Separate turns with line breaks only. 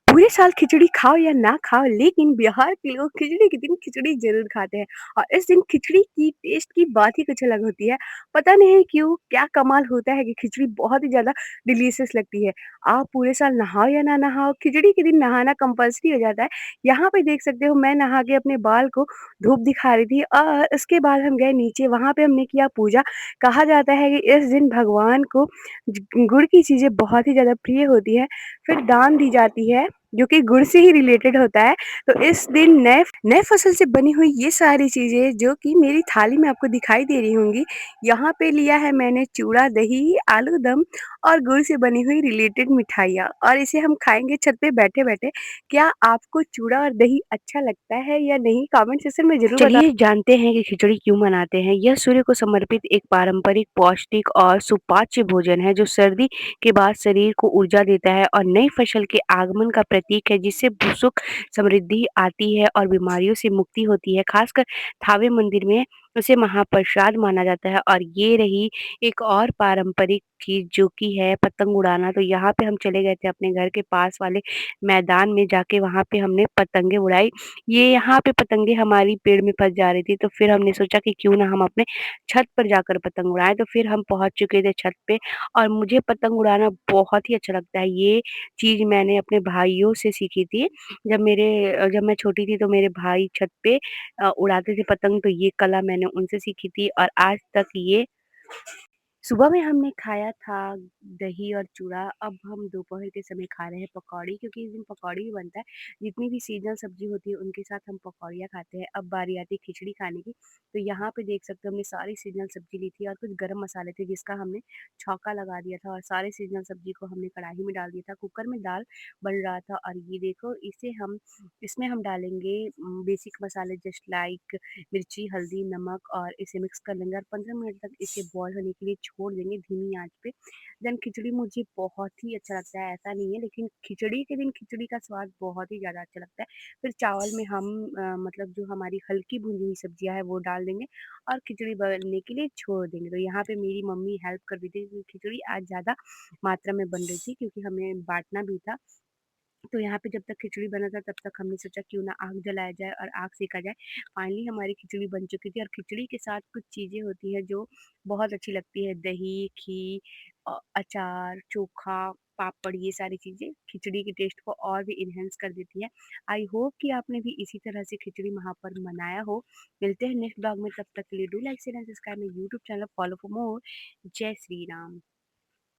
पूरे साल खिचड़ी खाओ या ना खाओ, लेकिन बिहार के लोग खिचड़ी के दिन खिचड़ी ज़रूर खाते हैं और इस दिन खिचड़ी की टेस्ट की बात ही कुछ अलग होती है। पता नहीं क्यों, क्या कमाल होता है कि खिचड़ी बहुत ही ज़्यादा डिलीशियस लगती है। आप पूरे साल नहाओ या ना नहाओ, खिचड़ी के दिन नहाना कंपल्सरी हो जाता है। यहाँ पे देख सकते हो, मैं नहा के अपने बाल को धूप दिखा रही थी और उसके बाद हम गए नीचे, वहाँ पे हमने किया पूजा। कहा जाता है कि इस दिन भगवान को गुड़ की चीज़ें बहुत ही ज़्यादा प्रिय होती है। फिर दान दी जाती है, जो कि गुड़ से ही रिलेटेड होता है। तो इस दिन नए नए फसल से बनी हुई ये सारी चीज़ें जो कि मेरी थाली में आपको दिखाई दे रही होंगी, यहाँ पे लिया है मैंने चूड़ा, दही, आलू दम और गुड़ से बनी हुई रिलेटेड मिठाइयाँ और इसे हम खाएँगे छत पे बैठे-बैठे। क्या आपको चूड़ा और दही अच्छा लगता है या नहीं? कमेंट सेक्शन में ज़रूर बता। चलिए जानते हैं कि खिचड़ी क्यों मनाते हैं। यह सूर्य को समर्पित एक पारंपरिक, पौष्टिक और सुपाच्य भोजन है जो सर्दी के बाद शरीर को ऊर्जा देता है और नई फसल के आगमन का प्रतीक है, जिससे सुख समृद्धि आती है और बीमारियों से मुक्ति होती है। खासकर थावे मंदिर में उसे महाप्रसाद माना जाता है। और ये रही एक और पारंपरिक चीज जो कि है पतंग उड़ाना। तो यहाँ पे हम चले गए थे अपने घर के पास वाले मैदान में, जाके वहाँ पे हमने पतंगे उड़ाई। ये यहाँ पे पतंगे हमारी पेड़ में फंस जा रही थी, तो फिर हमने सोचा कि क्यों ना हम अपने छत पर जाकर पतंग उड़ाएं। तो फिर हम पहुंच चुके थे छत पे और मुझे पतंग उड़ाना बहुत ही अच्छा लगता है। ये चीज़ मैंने अपने भाइयों से सीखी थी। जब मैं छोटी थी तो मेरे भाई छत पे उड़ाते थे पतंग, तो ये कला मैंने उनसे सीखी थी और आज तक ये सुबह में हमने खाया था दही और चूड़ा, अब हम दोपहर के समय खा रहे हैं पकौड़ी, क्योंकि इस दिन पकौड़ी भी बनता है। जितनी भी सीज़नल सब्ज़ी होती है उनके साथ हम पकौड़ियाँ खाते हैं। अब बारी आती है खिचड़ी खाने की, तो यहाँ पे देख सकते हो हमने सारी सीज़नल सब्ज़ी ली थी और कुछ गरम मसाले थे जिसका हमने छौंका लगा दिया था और सारे सीज़नल सब्ज़ी को हमने कढ़ाई में डाल दिया था। कुकर में दाल बन रहा था और ये देखो इसमें हम डालेंगे बेसिक मसाले जस्ट लाइक मिर्ची, हल्दी, नमक और इसे मिक्स कर लेंगे और 15 मिनट तक इसे बॉयल होने के लिए छोड़ देंगे धीमी आँच पे। देन खिचड़ी मुझे बहुत ही अच्छा लगता है, ऐसा नहीं है, लेकिन खिचड़ी के दिन खिचड़ी का स्वाद बहुत ही ज़्यादा अच्छा लगता है। फिर चावल में हम मतलब जो हमारी हल्की भुनी हुई सब्जियाँ हैं वो डाल देंगे और खिचड़ी बनने के लिए छोड़ देंगे। तो यहाँ पे मेरी मम्मी हेल्प कर रही थी क्योंकि खिचड़ी आज ज़्यादा मात्रा में बन रही थी, क्योंकि हमें बाँटना भी था। तो यहाँ पे जब तक खिचड़ी बना था तब तक हमने सोचा क्यों ना आग जलाया जाए और आग सेका जाए। फाइनली हमारी खिचड़ी बन चुकी थी और खिचड़ी के साथ कुछ चीज़ें होती हैं जो बहुत अच्छी लगती है। दही, घी अचार, चोखा, पापड़, ये सारी चीज़ें खिचड़ी के टेस्ट को और भी एनहांस कर देती हैं। आई होप कि आपने भी इसी तरह से खिचड़ी महापर्व मनाया हो। मिलते हैं नेक्स्ट ब्लॉग में, तब तक के लिए do like share and subscribe my YouTube channel, follow for more. जय श्री राम।